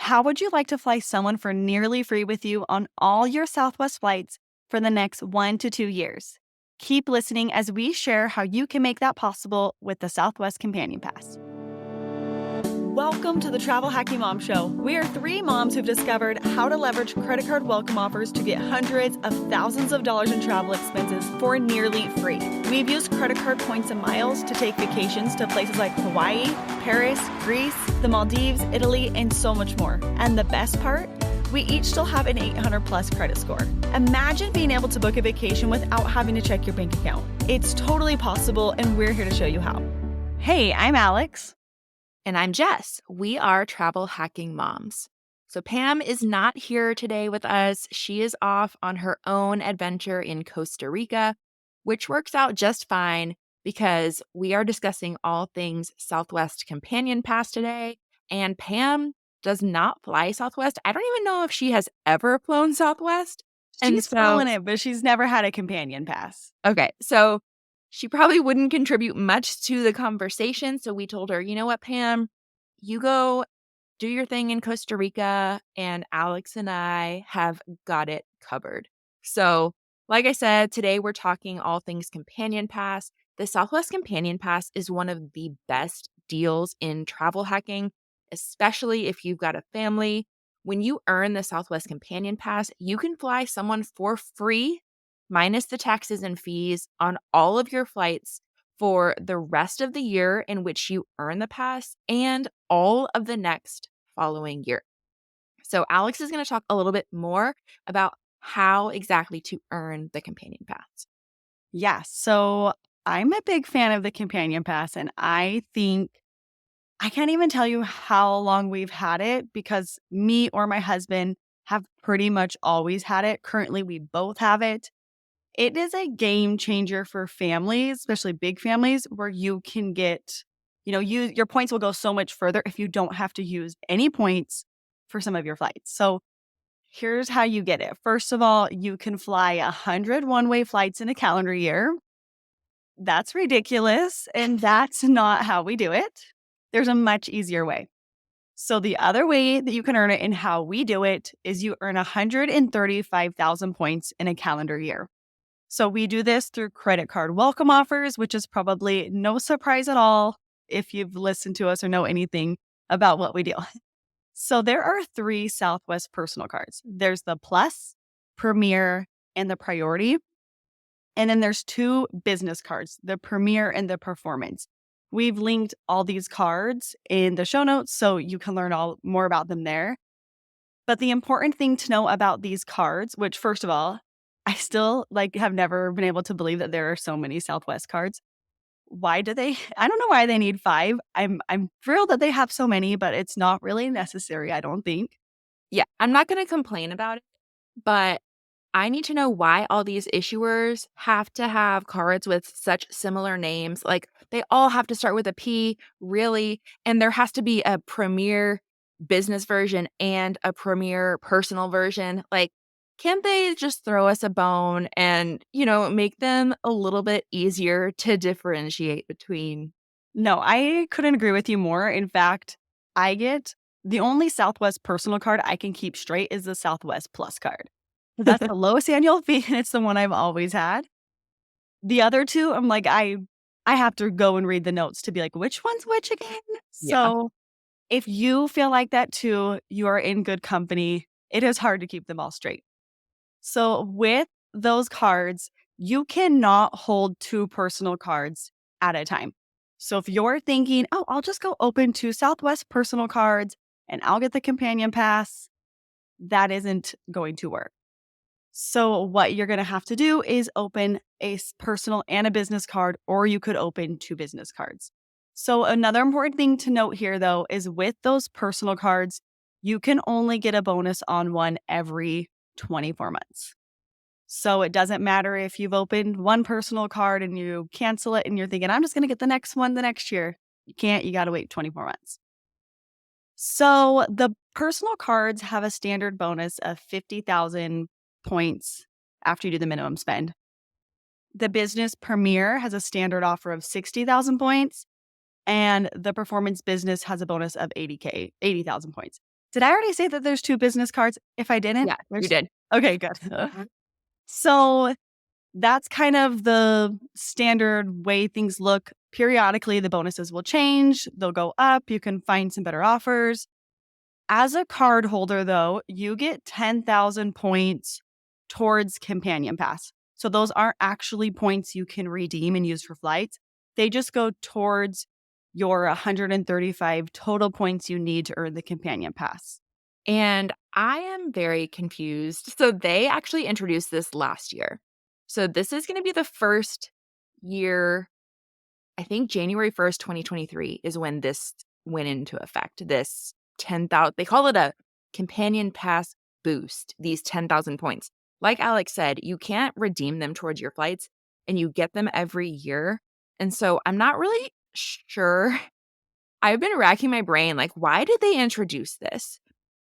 How would you like to fly someone for nearly free with you on all your Southwest flights for the next 1 to 2 years? Keep listening as we share how you can make that possible with the Southwest Companion Pass. Welcome to the Travel Hacking Mom Show. We are three moms who've discovered how to leverage credit card welcome offers to get hundreds of thousands of dollars in travel expenses for nearly free. We've used credit card points and miles to take vacations to places like Hawaii, Paris, Greece, the Maldives, Italy, and so much more. And the best part? We each still have an 800 plus credit score. Imagine being able to book a vacation without having to check your bank account. It's totally possible, and we're here to show you how. Hey, I'm Alex. And I'm Jess. We are travel hacking moms. So Pam is not here today with us. She is off on her own adventure in Costa Rica, which works out just fine because we are discussing all things Southwest Companion Pass today. And Pam does not fly Southwest. I don't even know if she has ever flown Southwest. She's flown it, but she's never had a companion pass. Okay, so she probably wouldn't contribute much to the conversation. So we told her, you know what, Pam, you go do your thing in Costa Rica, and Alex and I have got it covered. So, like I said, today we're talking all things Companion Pass. The Southwest Companion Pass is one of the best deals in travel hacking, especially if you've got a family. When you earn the Southwest Companion Pass, you can fly someone for free, minus the taxes and fees, on all of your flights for the rest of the year in which you earn the pass and all of the next following year. So Alex is going to talk a little bit more about how exactly to earn the companion pass. Yeah, so I'm a big fan of the companion pass, and I think I can't even tell you how long we've had it because me or my husband have pretty much always had it. Currently, we both have it. It is a game changer for families, especially big families, where you can get, your points will go so much further if you don't have to use any points for some of your flights. So here's how you get it. First of all, you can fly 100 one-way flights in a calendar year. That's ridiculous, and that's not how we do it. There's a much easier way. So the other way that you can earn it and how we do it is you earn 135,000 points in a calendar year. So we do this through credit card welcome offers, which is probably no surprise at all if you've listened to us or know anything about what we do. So there are 3 Southwest personal cards. There's the Plus, Premier, and the Priority. And then there's 2 business cards, the Premier and the Performance. We've linked all these cards in the show notes so you can learn more about them there. But the important thing to know about these cards, which first of all, I still have never been able to believe that there are so many Southwest cards. Why do they? I don't know why they need 5. I'm thrilled that they have so many, but it's not really necessary, I don't think. Yeah, I'm not going to complain about it, but I need to know why all these issuers have to have cards with such similar names. Like, they all have to start with a P, really, and there has to be a Premier business version and a Premier personal version. Like, can't they just throw us a bone and, make them a little bit easier to differentiate between? No, I couldn't agree with you more. In fact, I get the only Southwest personal card I can keep straight is the Southwest Plus card. That's the lowest annual fee, and it's the one I've always had. The other 2, I'm like, I have to go and read the notes to be like, which one's which again? Yeah. So if you feel like that too, you are in good company. It is hard to keep them all straight. So with those cards, you cannot hold 2 personal cards at a time. So if you're thinking, oh, I'll just go open 2 Southwest personal cards and I'll get the companion pass, that isn't going to work. So what you're going to have to do is open a personal and a business card, or you could open 2 business cards. So another important thing to note here, though, is with those personal cards, you can only get a bonus on one every 24 months. So it doesn't matter if you've opened one personal card and you cancel it and you're thinking, I'm just going to get the next one the next year. You can't, you got to wait 24 months. So the personal cards have a standard bonus of 50,000 points after you do the minimum spend. The business Premier has a standard offer of 60,000 points, and the performance business has a bonus of 80,000 points. Did I already say that there's 2 business cards? If I didn't, Yeah, you there's did. okay, good. So, that's kind of the standard way things look. Periodically, the bonuses will change, they'll go up, you can find some better offers. As a card holder, though, you get 10,000 points towards Companion Pass. So those aren't actually points you can redeem and use for flights. They just go towards your 135 total points you need to earn the Companion Pass. And I am very confused. So they actually introduced this last year. So this is gonna be the first year. I think January 1st, 2023 is when this went into effect. This 10,000, they call it a companion pass boost, these 10,000 points. Like Alex said, you can't redeem them towards your flights and you get them every year. And so I'm not really sure. I've been racking my brain like, why did they introduce this?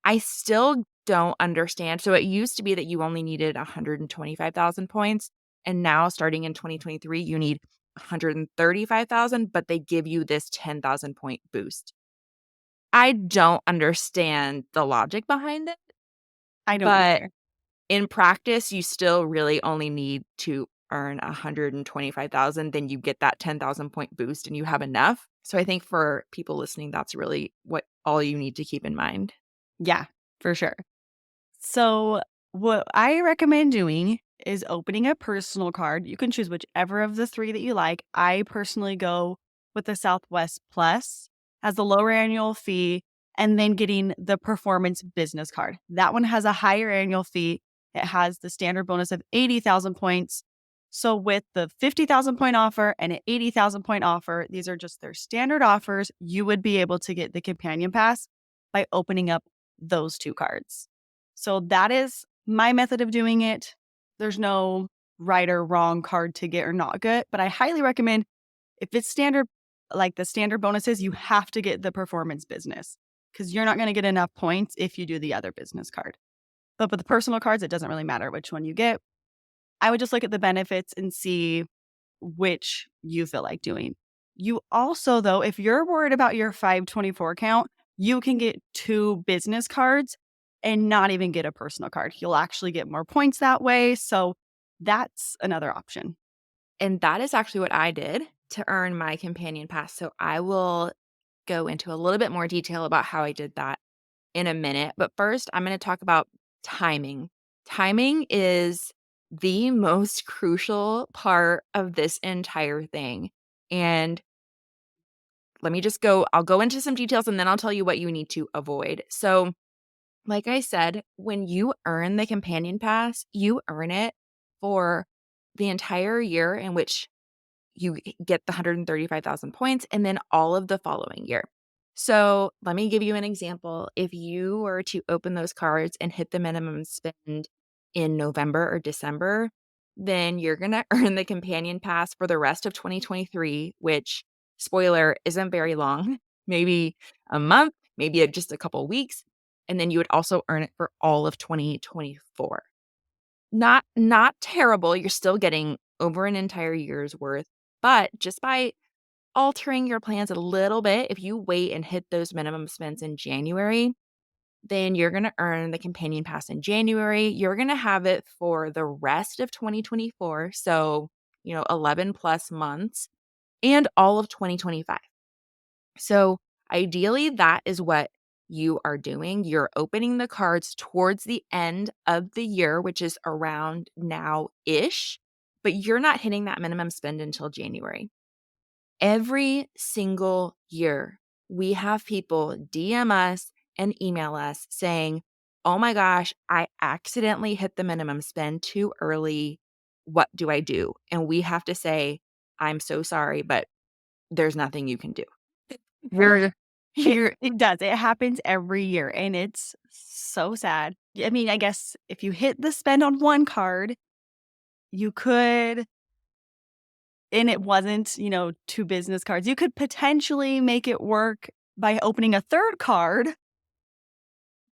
I still don't understand. So it used to be that you only needed 125,000 points, and now starting in 2023, you need 135,000, but they give you this 10,000 point boost. I don't understand the logic behind it, I don't but either. in practice, you still really only need to earn 125,000, then you get that 10,000 point boost and you have enough. So I think for people listening, that's really what all you need to keep in mind. Yeah, for sure. So, what I recommend doing is opening a personal card. You can choose whichever of the 3 that you like. I personally go with the Southwest Plus, has a lower annual fee, and then getting the Performance Business Card. That one has a higher annual fee. It has the standard bonus of 80,000 points. So, with the 50,000 point offer and an 80,000 point offer, these are just their standard offers. You would be able to get the Companion Pass by opening up those 2 cards. So that is my method of doing it. There's no right or wrong card to get or not get, but I highly recommend if it's standard, like the standard bonuses, you have to get the performance business because you're not going to get enough points if you do the other business card. But with the personal cards, it doesn't really matter which one you get. I would just look at the benefits and see which you feel like doing. You also, though, if you're worried about your 524 count, you can get 2 business cards and not even get a personal card. You'll actually get more points that way. So that's another option. And that is actually what I did to earn my companion pass. So I will go into a little bit more detail about how I did that in a minute. But first, I'm going to talk about timing. Timing is the most crucial part of this entire thing. And let me just go, I'll go into some details and then I'll tell you what you need to avoid. So, like I said, when you earn the companion pass, you earn it for the entire year in which you get the 135,000 points and then all of the following year. So let me give you an example. If you were to open those cards and hit the minimum spend in November or December, then you're going to earn the companion pass for the rest of 2023, which, spoiler, isn't very long, maybe a month, maybe just a couple weeks. And then you would also earn it for all of 2024. Not terrible, you're still getting over an entire year's worth, but just by altering your plans a little bit, if you wait and hit those minimum spends in January, then you're gonna earn the companion pass in January, you're gonna have it for the rest of 2024, so, 11 plus months, and all of 2025. So, ideally, that is what you are doing. You're opening the cards towards the end of the year, which is around now ish, but you're not hitting that minimum spend until January. Every single year, we have people DM us and email us saying, "Oh my gosh, I accidentally hit the minimum spend too early. What do I do?" And we have to say, "I'm so sorry, but there's nothing you can do." You're It you're it does. It happens every year and it's so sad. I mean, I guess if you hit the spend on one card, you could and it wasn't, 2 business cards, you could potentially make it work by opening a 3rd card,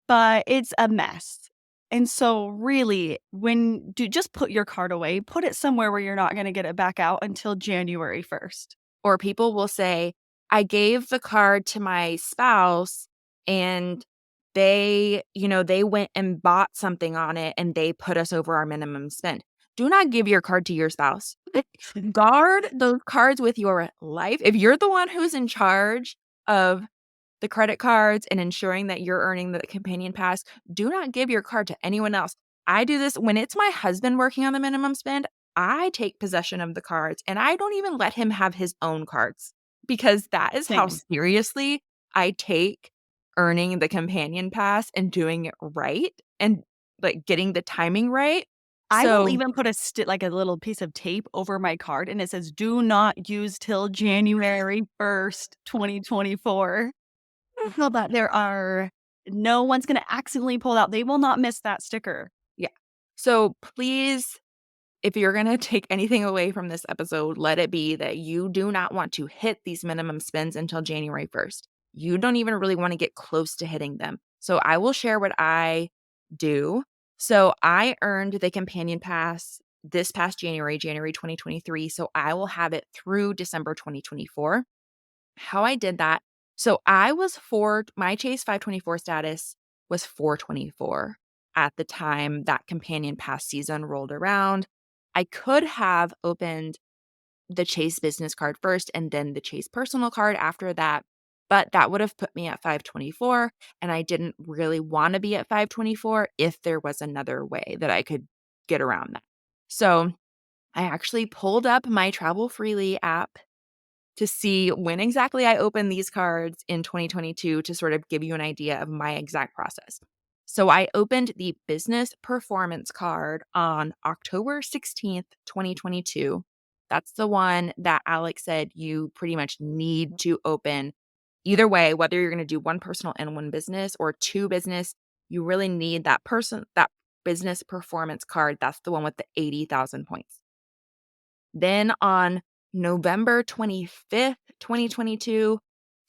but it's a mess. And so really, when do just put your card away, put it somewhere where you're not gonna get it back out until January 1st. or people will say, "I gave the card to my spouse and they went and bought something on it and they put us over our minimum spend. Do not give your card to your spouse. Guard those cards with your life. If you're the one who's in charge of the credit cards and ensuring that you're earning the companion pass, do not give your card to anyone else. I do this when it's my husband working on the minimum spend. I take possession of the cards and I don't even let him have his own cards because that is how Same. seriously I take earning the companion pass and doing it right and like getting the timing right. I will So even put like a little piece of tape over my card, and it says, "Do not use till January 1st, 2024." So that no one's gonna accidentally pull out. They will not miss that sticker. yeah. So please, if you're going to take anything away from this episode, let it be that you do not want to hit these minimum spends until January 1st. You don't even really want to get close to hitting them. So I will share what I do. So I earned the companion pass this past January 2023. So I will have it through December 2024. How I did that. So my Chase 524 status was 424 at the time that companion pass season rolled around. I could have opened the Chase business card first and then the Chase personal card after that, but that would have put me at 524 and I didn't really want to be at 524 if there was another way that I could get around that. So, I actually pulled up my Travel Freely app to see when exactly I opened these cards in 2022 to sort of give you an idea of my exact process. So I opened the business performance card on October 16th, 2022. That's the one that Alex said you pretty much need to open. Either way, whether you're going to do one personal and one business or two business, you really need that business performance card. That's the one with the 80,000 points. Then on November 25th, 2022,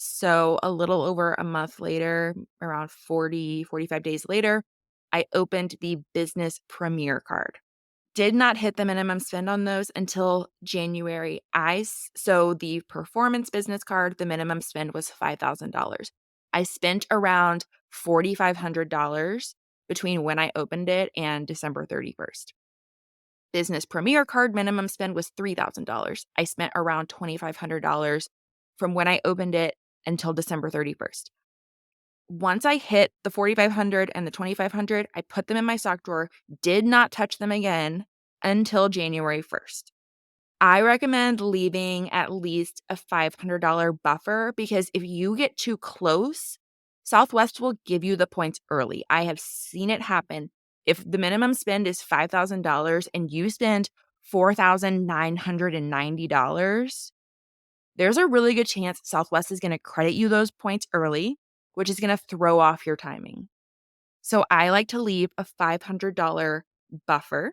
so a little over a month later, around 45 days later, I opened the business premier card. Did not hit the minimum spend on those until January. So the performance business card, the minimum spend was $5,000. I spent around $4,500 between when I opened it and December 31st. Business Premier card minimum spend was $3,000. I spent around $2,500 from when I opened it until December 31st. Once I hit the 4,500 and the 2,500, I put them in my sock drawer, did not touch them again until January 1st. I recommend leaving at least a $500 buffer because if you get too close, Southwest will give you the points early. I have seen it happen. If the minimum spend is $5,000 and you spend $4,990, there's a really good chance Southwest is going to credit you those points early, which is going to throw off your timing. So I like to leave a $500 buffer.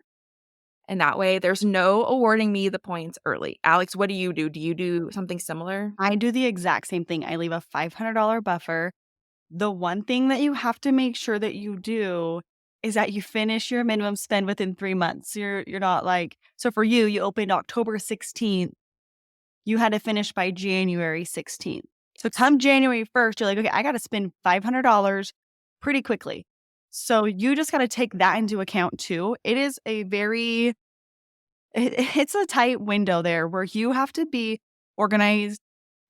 And that way, there's no awarding me the points early. Alex, what do you do? Do you do something similar? I do the exact same thing. I leave a $500 buffer. The one thing that you have to make sure that you do is that you finish your minimum spend within 3 months. You're not like, so for you, you opened October 16th, you had to finish by January 16th. So Yes. come January 1st, you're like, okay, I got to spend $500 pretty quickly. So you just got to take that into account too. It is a it's a tight window there where you have to be organized.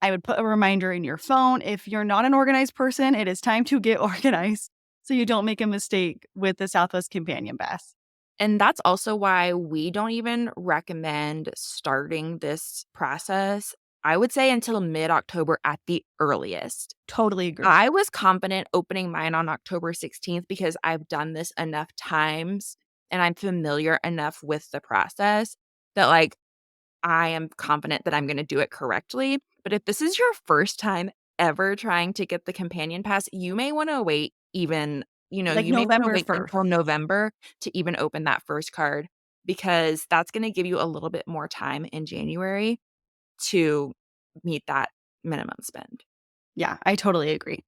I would put a reminder in your phone. If you're not an organized person, it is time to get organized so you don't make a mistake with the Southwest Companion Pass. And that's also why we don't even recommend starting this process, I would say until mid-October at the earliest. Totally agree. I was confident opening mine on October 16th because I've done this enough times and I'm familiar enough with the process that, like, I am confident that I'm gonna do it correctly. But if this is your first time ever trying to get the companion pass, you may wanna wait even Like you may wanna November wait 1st. until November to even open that first card because that's gonna give you a little bit more time in January to meet that minimum spend. Yeah, I totally agree.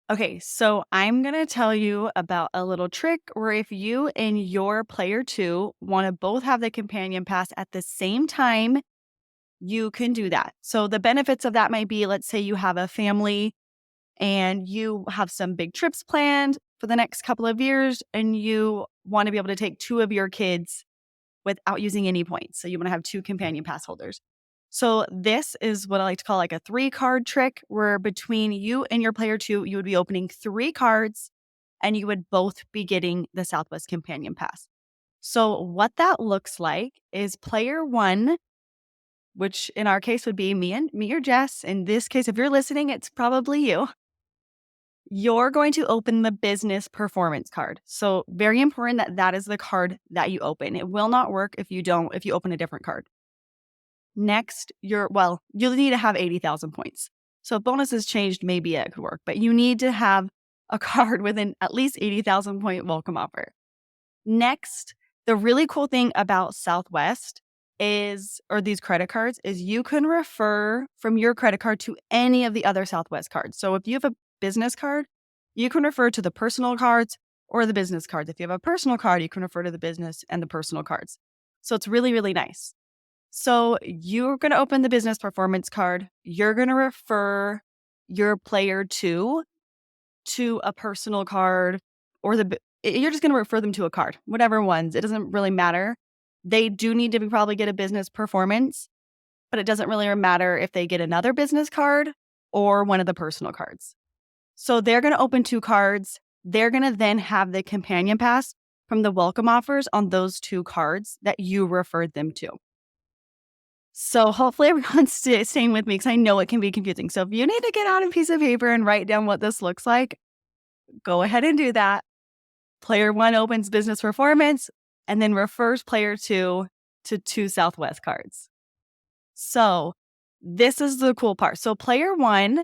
Okay, so I'm going to tell you about a little trick where if you and your player two want to both have the companion pass at the same time, you can do that. So the benefits of that might be, let's say you have a family and you have some big trips planned for the next couple of years, and you want to be able to take two of your kids without using any points. So you want to have two companion pass holders. So this is what I like to call like a 3-card trick, where between you and your player 2, you would be opening 3 cards and you would both be getting the Southwest Companion Pass. So what that looks like is player 1, which in our case would be me or Jess. In this case, if you're listening, it's probably you. You're going to open the business performance card. So very important that that is the card that you open. It will not work if you open a different card. Next, you'll need to have 80,000 points. So if bonuses changed, maybe it could work, but you need to have a card with an at least 80,000 point welcome offer. Next, the really cool thing about Southwest or these credit cards, is you can refer from your credit card to any of the other Southwest cards. So if you have a business card, you can refer to the personal cards or the business cards. If you have a personal card, you can refer to the business and the personal cards. So it's really, really nice. So you're going to open the business performance card. You're going to refer your player 2 to a personal card, or you're just going to refer them to a card, whatever ones. It doesn't really matter. They do need to probably get a business performance, but it doesn't really matter if they get another business card or one of the personal cards. So they're going to open 2 cards. They're going to then have the companion pass from the welcome offers on those 2 cards that you referred them to. So hopefully everyone's staying with me, because I know it can be confusing. So if you need to get out a piece of paper and write down what this looks like, go ahead and do that. Player 1 opens business performance and then refers player 2 to 2 Southwest cards. So this is the cool part. So player 1,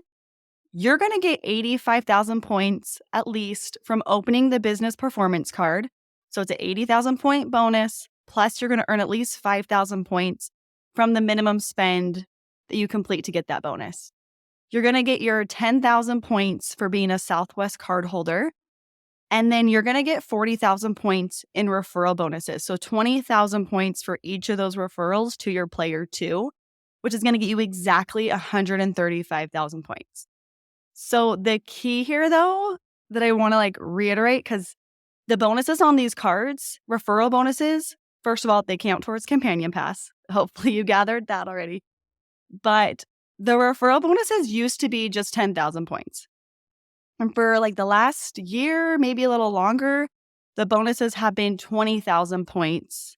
you're going to get 85,000 points at least from opening the business performance card. So it's an 80,000 point bonus, plus you're going to earn at least 5,000 points from the minimum spend that you complete to get that bonus. You're going to get your 10,000 points for being a Southwest card holder. And then you're going to get 40,000 points in referral bonuses. So 20,000 points for each of those referrals to your player 2, which is going to get you exactly 135,000 points. So the key here, though, that I want to reiterate, because the bonuses on these cards, referral bonuses, first of all, they count towards Companion Pass. Hopefully you gathered that already. But the referral bonuses used to be just 10,000 points. And for the last year, maybe a little longer, the bonuses have been 20,000 points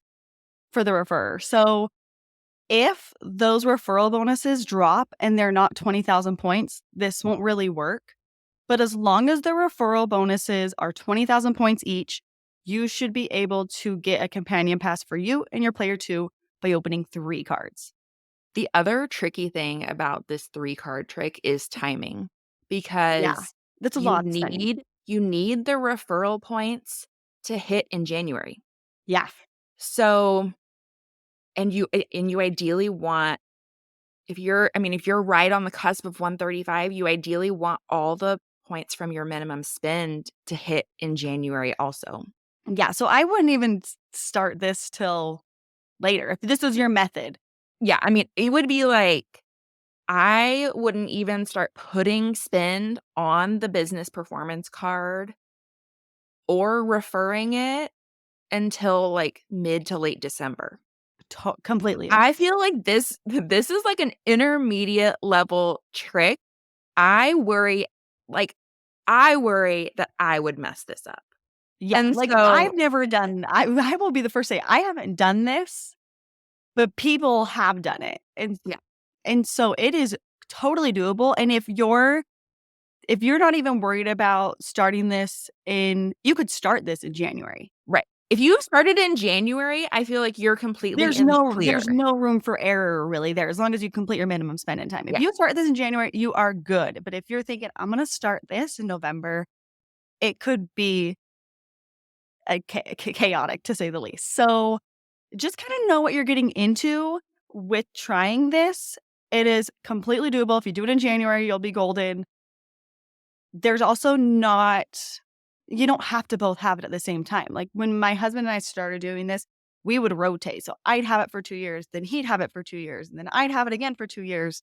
for the referrer. So if those referral bonuses drop and they're not 20,000 points, this won't really work. But as long as the referral bonuses are 20,000 points each, you should be able to get a companion pass for you and your player 2 by opening 3 cards. The other tricky thing about this 3-card trick is timing, Yeah, because that's a lot of spending. you need the referral points to hit in January. Yeah. So, and you ideally want, if you're right on the cusp of 135, you ideally want all the points from your minimum spend to hit in January also. Yeah. So I wouldn't even start this till later if this was your method. Yeah, it would be I wouldn't even start putting spend on the business performance card or referring it until mid to late December. Completely. I feel like this is an intermediate level trick. I worry I worry that I would mess this up. Yeah. And I've so never done, I will be the first to say I haven't done this, but people have done it. yeah, And so it is totally doable. And if you're not even worried about starting this you could start this in January. right. If you started in January, I feel like you're completely There's in the no clear. room for error really there, as long as you complete your minimum spend in time. If Yeah. you start this in January, you are good. But if you're thinking, I'm going to start this in November, it could be chaotic, to say the least. So just kind of know what you're getting into with trying this. It is completely doable. If you do it in January, you'll be golden. There's also you don't have to both have it at the same time. Like when my husband and I started doing this, we would rotate. So I'd have it for 2 years, then he'd have it for 2 years, and then I'd have it again for 2 years.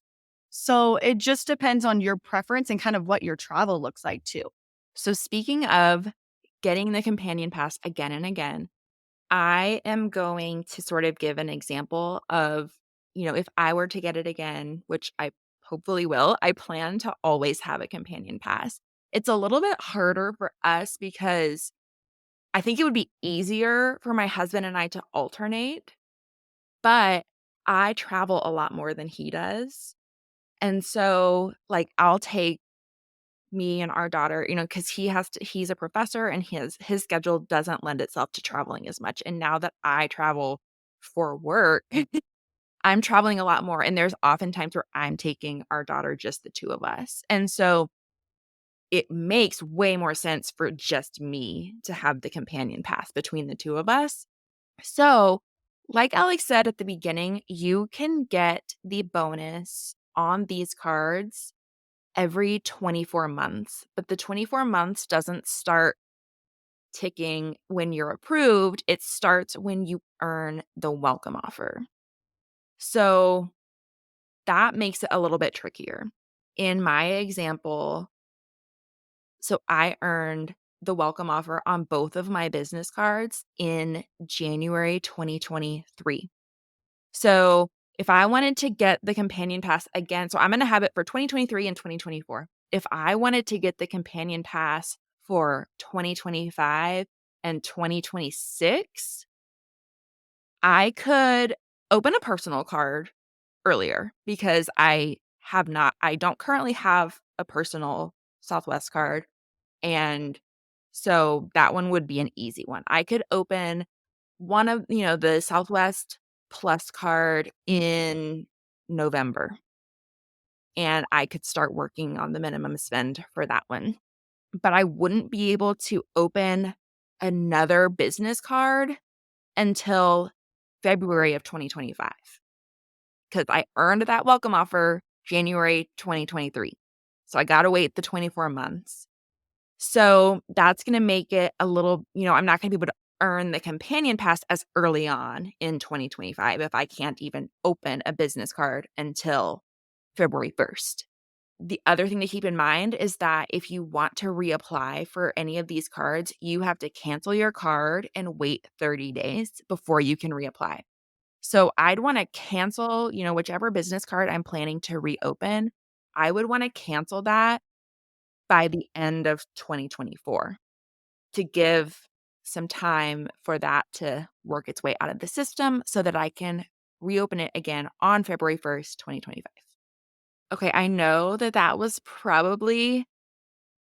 So it just depends on your preference and kind of what your travel looks like too. So, speaking of getting the companion pass again and again, I am going to sort of give an example of, if I were to get it again, which I hopefully will, I plan to always have a companion pass. It's a little bit harder for us because I think it would be easier for my husband and I to alternate, but I travel a lot more than he does. And so, like, I'll take me and our daughter, because he's a professor and his schedule doesn't lend itself to traveling as much. And now that I travel for work, I'm traveling a lot more. And there's often times where I'm taking our daughter, just the two of us. And so it makes way more sense for just me to have the companion pass between the two of us. So, like Alex said at the beginning, you can get the bonus on these cards every 24 months, but the 24 months doesn't start ticking when you're approved. It starts when you earn the welcome offer. So that makes it a little bit trickier. In my example, so I earned the welcome offer on both of my business cards in January 2023. So, if I wanted to get the companion pass again, so I'm gonna have it for 2023 and 2024. If I wanted to get the companion pass for 2025 and 2026, I could open a personal card earlier because I don't currently have a personal Southwest card, and so that one would be an easy one. I could open one of the Southwest Plus card in November, and I could start working on the minimum spend for that one. But I wouldn't be able to open another business card until February of 2025 because I earned that welcome offer January 2023. So I gotta wait the 24 months. So that's gonna make it a little, I'm not gonna be able to earn the companion pass as early on in 2025 if I can't even open a business card until February 1st. The other thing to keep in mind is that if you want to reapply for any of these cards, you have to cancel your card and wait 30 days before you can reapply. So I'd want to cancel, whichever business card I'm planning to reopen, I would want to cancel that by the end of 2024 to give some time for that to work its way out of the system so that I can reopen it again on February 1st, 2025. Okay, I know that that was probably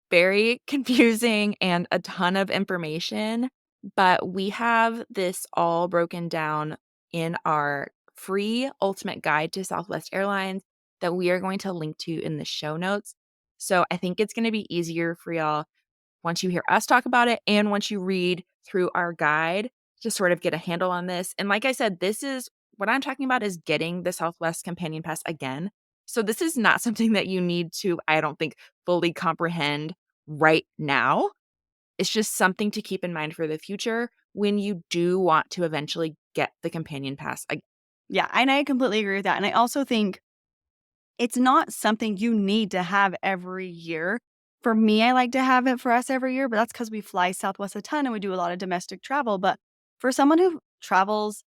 very confusing and a ton of information, but we have this all broken down in our free ultimate guide to Southwest Airlines that we are going to link to in the show notes. So I think it's going to be easier for y'all once you hear us talk about it and once you read through our guide to sort of get a handle on this. And like I said, this is what I'm talking about is getting the Southwest Companion Pass again. So this is not something that you need to, I don't think, fully comprehend right now. It's just something to keep in mind for the future when you do want to eventually get the Companion Pass again. Yeah, and I completely agree with that. And I also think it's not something you need to have every year. For me, I like to have it for us every year, but that's because we fly Southwest a ton and we do a lot of domestic travel. But for someone who travels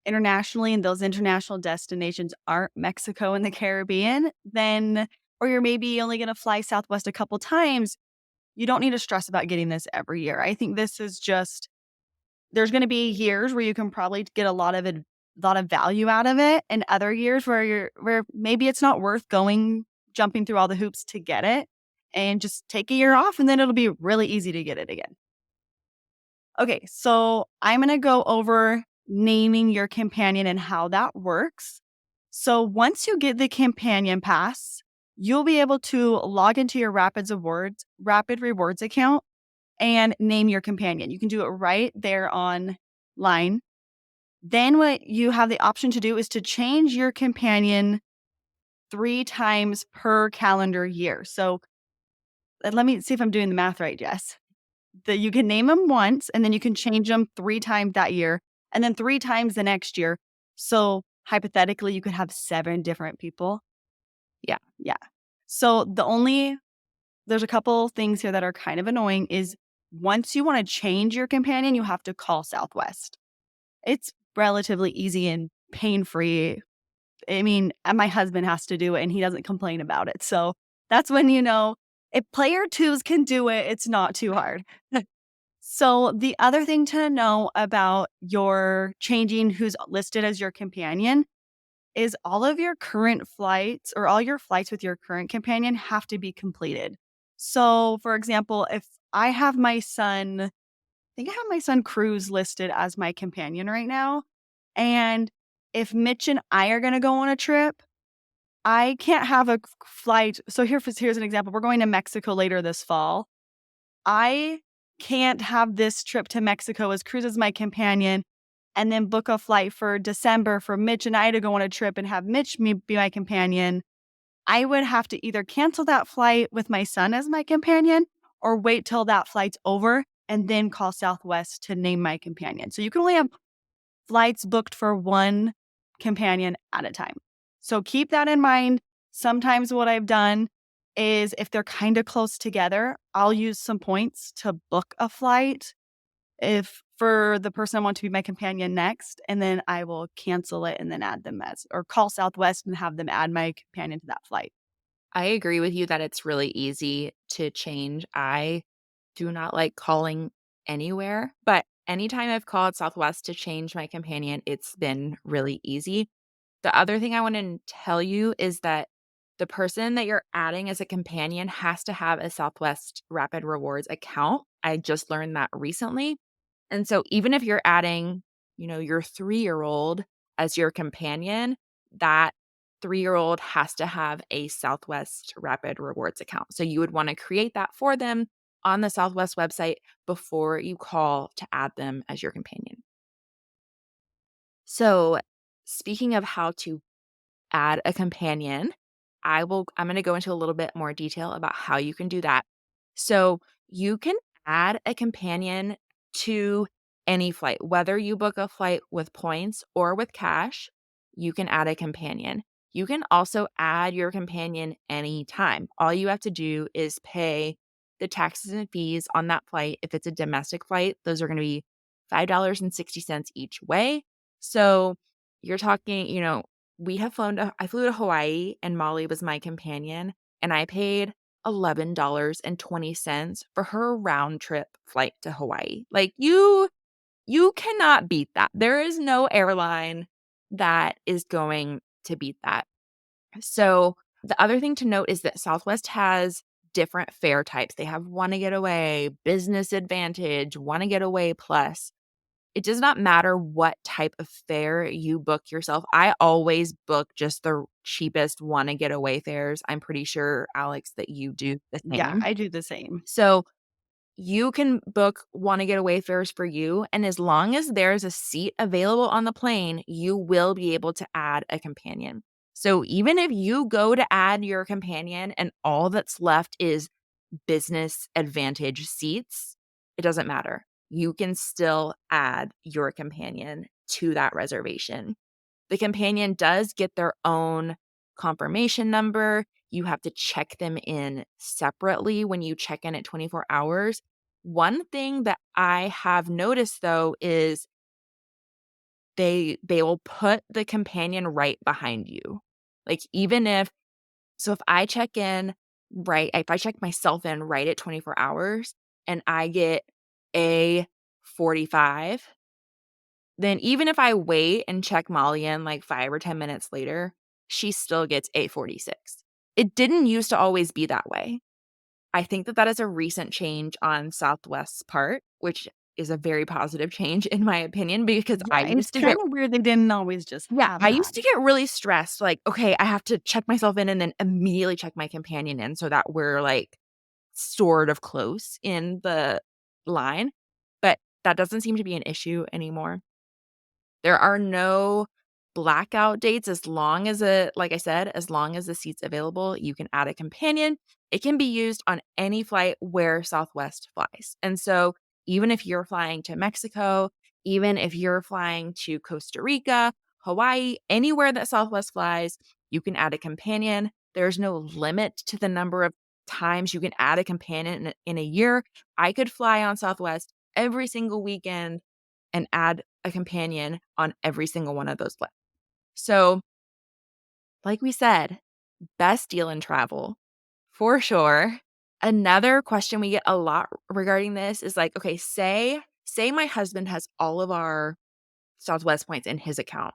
internationally and those international destinations aren't Mexico and the Caribbean, then, or you're maybe only going to fly Southwest a couple times, you don't need to stress about getting this every year. I think this is just, there's going to be years where you can probably get lot of value out of it, and other years where maybe it's not worth jumping through all the hoops to get it, and just take a year off, and then it'll be really easy to get it again. Okay, so I'm going to go over naming your companion and how that works. So once you get the companion pass, you'll be able to log into your Rapid Rewards account and name your companion. You can do it right there online. Then what you have the option to do is to change your companion 3 times per calendar year. So let me see if I'm doing the math right, Jess. That you can name them once and then you can change them 3 times that year and then 3 times the next year. So hypothetically, you could have 7 different people. Yeah. Yeah. So there's a couple things here that are kind of annoying is once you wanna change your companion, you have to call Southwest. It's relatively easy and pain-free. I mean, my husband has to do it, and he doesn't complain about it. So that's when you know if player twos can do it, it's not too hard. So the other thing to know about your changing who's listed as your companion is all of your current flights or all your flights with your current companion have to be completed. So, for example, if I have my son, I think I have my son Cruz listed as my companion right now. And if Mitch and I are going to go on a trip, I can't have a flight. So here's an example. We're going to Mexico later this fall. I can't have this trip to Mexico as Cruz is my companion and then book a flight for December for Mitch and I to go on a trip and have Mitch be my companion. I would have to either cancel that flight with my son as my companion or wait till that flight's over and then call Southwest to name my companion. So you can only have flights booked for one companion at a time. So keep that in mind. Sometimes what I've done is if they're kind of close together, I'll use some points to book a flight if for the person I want to be my companion next, and then I will cancel it and then add them as or call Southwest and have them add my companion to that flight. I agree with you that it's really easy to change. I do not like calling anywhere, but anytime I've called Southwest to change my companion, it's been really easy. The other thing I want to tell you is that the person that you're adding as a companion has to have a Southwest Rapid Rewards account. I just learned that recently. And so even if you're adding, your 3-year-old as your companion, that 3-year-old has to have a Southwest Rapid Rewards account. So you would want to create that for them on the Southwest website before you call to add them as your companion. So, speaking of how to add a companion, I'm going to go into a little bit more detail about how you can do that. So, you can add a companion to any flight, whether you book a flight with points or with cash, you can add a companion. You can also add your companion anytime. All you have to do is pay the taxes and fees on that flight. If it's a domestic flight, those are going to be $5.60 each way. So, you're talking, I flew to Hawaii and Molly was my companion, and I paid $11.20 for her round trip flight to Hawaii. Like, you cannot beat that. There is no airline that is going to beat that. So, the other thing to note is that Southwest has different fare types. They have Wanna Get Away, Business Advantage, Wanna Get Away Plus. It does not matter what type of fare you book yourself. I always book just the cheapest wanna get away fares. I'm pretty sure, Alex, that you do the Yeah, same. I do the same. So, you can book wanna get away fares for you, and as long as there's a seat available on the plane, you will be able to add a companion. So, even if you go to add your companion and all that's left is business advantage seats, it doesn't matter. You can still add your companion to that reservation. The companion does get their own confirmation number. You have to check them in separately when you check in at 24 hours. One thing that I have noticed though is they will put the companion right behind you. Like even if I check in if I check myself in right at 24 hours and I get a 45, then even if I wait and check Molly in like 5 or 10 minutes later, she still gets a 46. It didn't used to always be that way. I think that that is a recent change on Southwest's part, which is a very positive change in my opinion because I Yeah, it's used to kind get of weird they didn't always just yeah, have I that. used to get really stressed, like, okay, I have to check myself in and then immediately check my companion in so that we're, like, sort of close in the line, but that doesn't seem to be an issue anymore. There are no blackout dates as long as like I said, as long as the seat's available, you can add a companion. It can be used on any flight where Southwest flies. And so even if you're flying to Mexico, even if you're flying to Costa Rica, Hawaii, anywhere that Southwest flies, you can add a companion. There's no limit to the number of times you can add a companion in a year. I could fly on Southwest every single weekend and add a companion on every single one of those flights. So, like we said, best deal in travel for sure. Another question we get a lot regarding this is like, okay, say my husband has all of our Southwest points in his account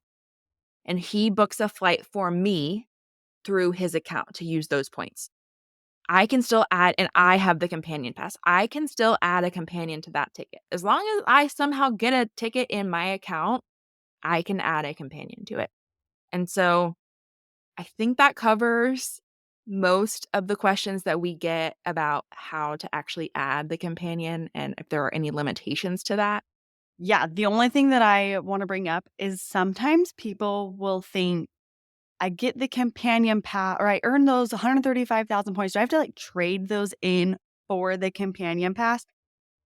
and he books a flight for me through his account to use those points. I can still add, and I have the companion pass. I can still add a companion to that ticket. As long as I somehow get a ticket in my account, I can add a companion to it. And so I think that covers most of the questions that we get about how to actually add the companion and if there are any limitations to that. Yeah, the only thing that I want to bring up is sometimes people will think, I get the companion pass or I earn those 135,000 points. Do I have to like trade those in for the companion pass?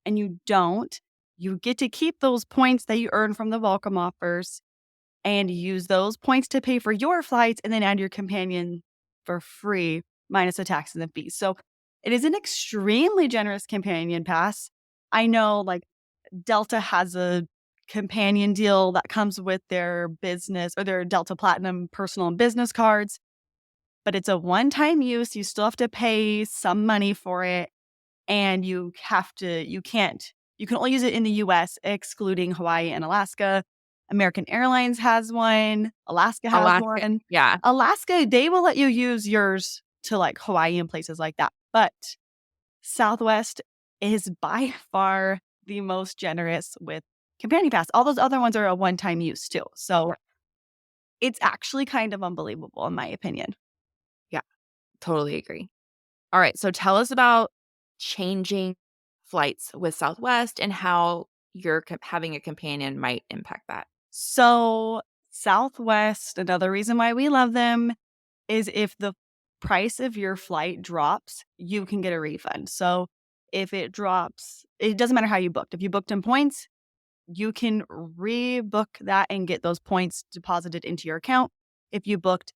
And you don't. You get to keep those points that you earn from the welcome offers and use those points to pay for your flights and then add your companion for free minus the tax and the fees. So it is an extremely generous companion pass. I know like Delta has a companion deal that comes with their business or their Delta Platinum personal and business cards, but it's a one-time use. You still have to pay some money for it, and you can only use it in the US, excluding Hawaii and Alaska. American Airlines has one. Alaska has Alaska, one. yeah. Alaska, they will let you use yours to like Hawaii and places like that. But Southwest is by far the most generous with Companion Pass. All those other ones are a one-time use too. So it's actually kind of unbelievable in my opinion. Yeah, totally agree. All right, so tell us about changing flights with Southwest and how your having a companion might impact that. So Southwest, another reason why we love them is if the price of your flight drops, you can get a refund. So if it drops, it doesn't matter how you booked. If you booked in points, you can rebook that and get those points deposited into your account. If you booked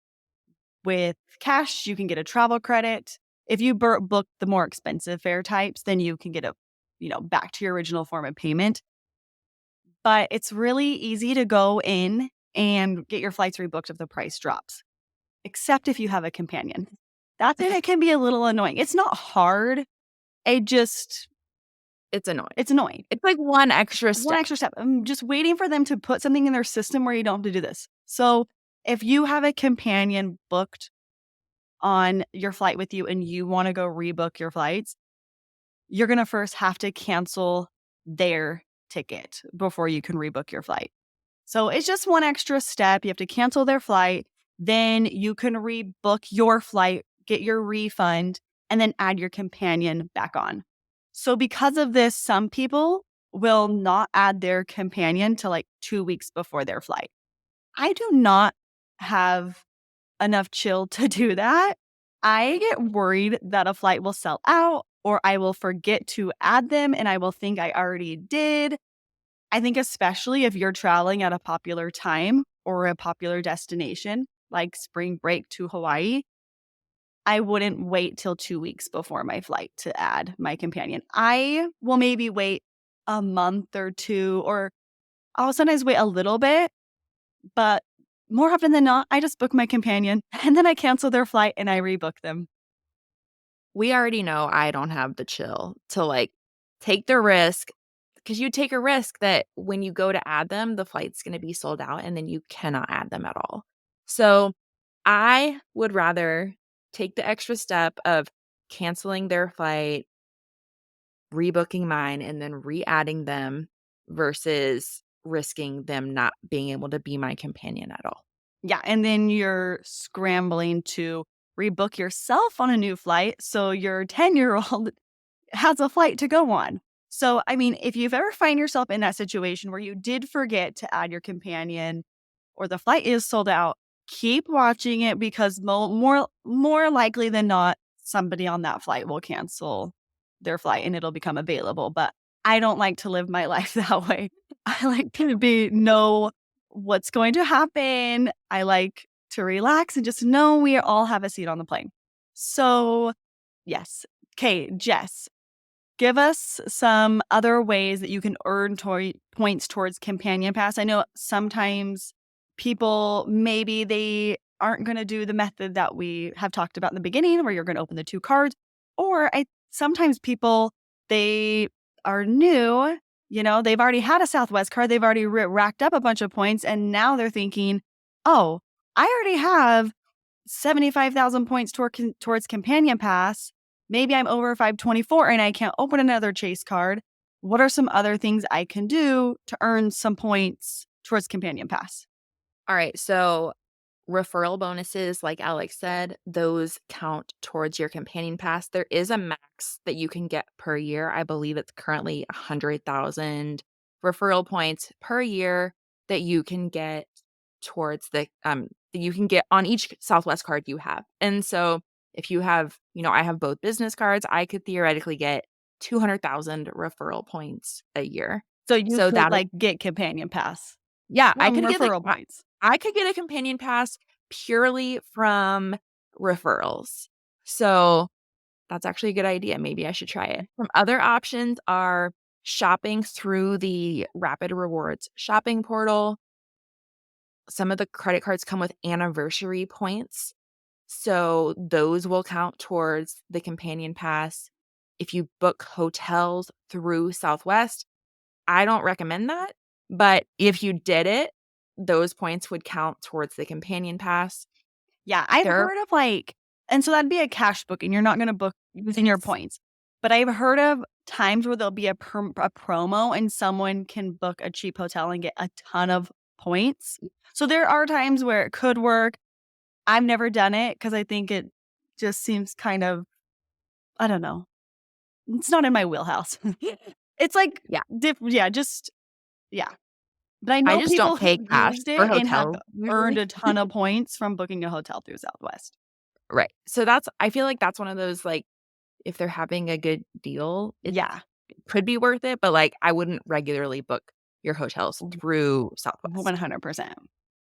with cash, you can get a travel credit. If you book the more expensive fare types, then you can get back to your original form of payment. But it's really easy to go in and get your flights rebooked if the price drops, except if you have a companion. That's it. It can be a little annoying. It's not hard. It just, It's annoying. it's annoying. It's like one extra One step. extra step. I'm just waiting for them to put something in their system where you don't have to do this. So if you have a companion booked on your flight with you and you want to go rebook your flights, you're going to first have to cancel their ticket before you can rebook your flight. So it's just one extra step. You have to cancel their flight. Then you can rebook your flight, get your refund, and then add your companion back on. So because of this, some people will not add their companion to like 2 weeks before their flight. I do not have enough chill to do that. I get worried that a flight will sell out or I will forget to add them and I will think I already did. I think especially if you're traveling at a popular time or a popular destination like spring break to Hawaii, I wouldn't wait till 2 weeks before my flight to add my companion. I will maybe wait a month or two, or I'll sometimes wait a little bit, but more often than not, I just book my companion and then I cancel their flight and I rebook them. We already know I don't have the chill to like take the risk because you take a risk that when you go to add them, the flight's going to be sold out and then you cannot add them at all. So I would rather take the extra step of canceling their flight, rebooking mine, and then re adding them versus risking them not being able to be my companion at all. Yeah, and then you're scrambling to rebook yourself on a new flight so your 10-year-old has a flight to go on. So, I mean, if you've ever find yourself in that situation where you did forget to add your companion or the flight is sold out, keep watching it because more likely than not, somebody on that flight will cancel their flight and it'll become available. But I don't like to live my life that way. I like to know what's going to happen. I like to relax and just know we all have a seat on the plane. So, yes. Okay, Jess, give us some other ways that you can earn points towards Companion Pass. I know sometimes people, maybe they aren't going to do the method that we have talked about in the beginning, where you're going to open the 2 cards. Or sometimes people, they are new, they've already had a Southwest card. They've already racked up a bunch of points. And now they're thinking, oh, I already have 75,000 points towards Companion Pass. Maybe I'm over 524 and I can't open another chase card. What are some other things I can do to earn some points towards Companion Pass? All right, so referral bonuses, like Alex said, those count towards your companion pass. There is a max that you can get per year. I believe it's currently 100,000 referral points per year that you can get towards that you can get on each Southwest card you have. And so if you have, I have both business cards, I could theoretically get 200,000 referral points a year. So you So could that get Companion Pass yeah, from referral points. I could get a companion pass purely from referrals. So, that's actually a good idea. Maybe I should try it. Some other options are shopping through the Rapid Rewards shopping portal. Some of the credit cards come with anniversary points, so those will count towards the companion pass. If you book hotels through Southwest, I don't recommend that, but if you did it, those points would count towards the companion pass. Yeah, I've There heard of and so that'd be a cash booking. You're not going to book using your Yes. points. But I've heard of times where there'll be a promo and someone can book a cheap hotel and get a ton of points. So there are times where it could work. I've never done it because I think it just seems kind of, I don't know. It's not in my wheelhouse. It's like Yeah, yeah, just yeah. But I I know just don't people pay who've cash used for it and have hotels earned usually. a ton of points from booking a hotel through Southwest. Right. So I feel like that's one of those, like, if they're having a good deal, it Yeah, could be worth it, but, like, I wouldn't regularly book your hotels through Southwest. 100%.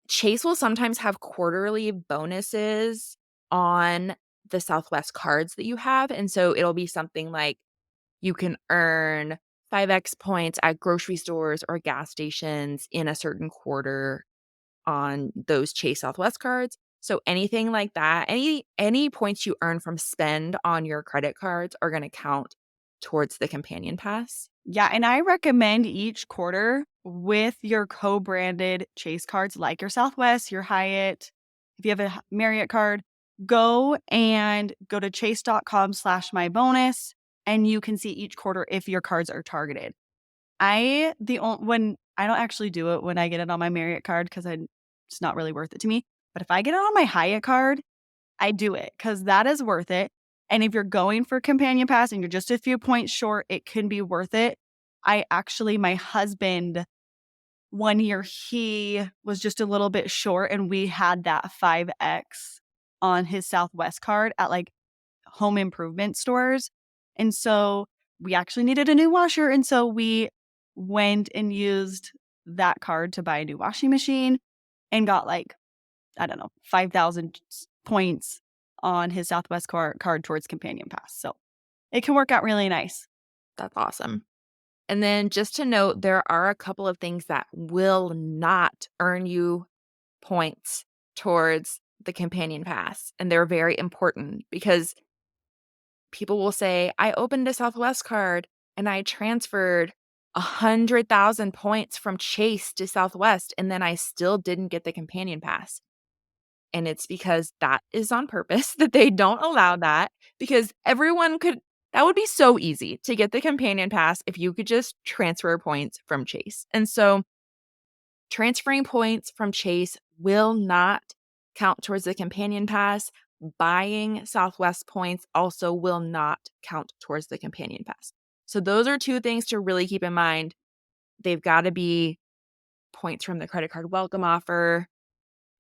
Chase will sometimes have quarterly bonuses on the Southwest cards that you have, and so it'll be something like you can earn 5x points at grocery stores or gas stations in a certain quarter on those Chase Southwest cards. So anything like that, any points you earn from spend on your credit cards are gonna count towards the companion pass. Yeah, and I recommend each quarter with your co-branded Chase cards like your Southwest, your Hyatt, if you have a Marriott card, go to chase.com/mybonus and you can see each quarter if your cards are targeted. When I don't actually do it when I get it on my Marriott card because it's not really worth it to me. But if I get it on my Hyatt card, I do it because that is worth it. And if you're going for Companion Pass and you're just a few points short, it can be worth it. My husband, 1 year, he was just a little bit short and we had that 5X on his Southwest card at home improvement stores. And so we actually needed a new washer. And so we went and used that card to buy a new washing machine and got I don't know, 5,000 points on his Southwest card towards Companion Pass. So it can work out really nice. That's awesome. And then just to note, there are a couple of things that will not earn you points towards the companion pass, and they're very important because people will say, "I opened a Southwest card and I transferred 100,000 points from Chase to Southwest, and then I still didn't get the companion pass." And it's because that is on purpose, that they don't allow that, because everyone could that would be so easy to get the companion pass if you could just transfer points from Chase. And so transferring points from Chase will not count towards the companion pass. Buying Southwest points also will not count towards the companion pass. So those are two things to really keep in mind. They've got to be points from the credit card welcome offer,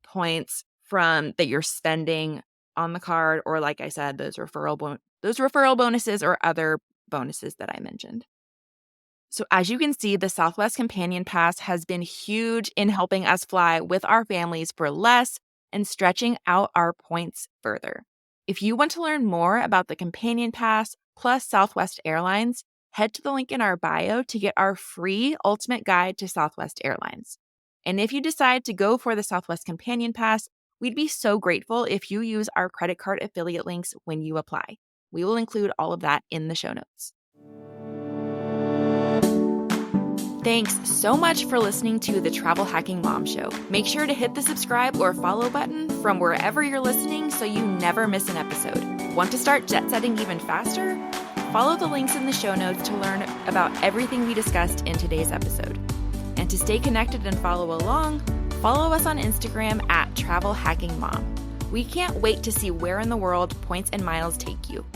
points from that you're spending on the card, or like I said, those referral bonuses or other bonuses that I mentioned. So as you can see, the Southwest Companion Pass has been huge in helping us fly with our families for less and stretching out our points further. If you want to learn more about the Companion Pass plus Southwest Airlines, head to the link in our bio to get our free ultimate guide to Southwest Airlines. And if you decide to go for the Southwest Companion Pass, we'd be so grateful if you use our credit card affiliate links when you apply. We will include all of that in the show notes. Thanks so much for listening to the Travel Hacking Mom Show. Make sure to hit the subscribe or follow button from wherever you're listening so you never miss an episode. Want to start jet setting even faster? Follow the links in the show notes to learn about everything we discussed in today's episode. And to stay connected and follow along, follow us on Instagram at Travel Hacking Mom. We can't wait to see where in the world points and miles take you.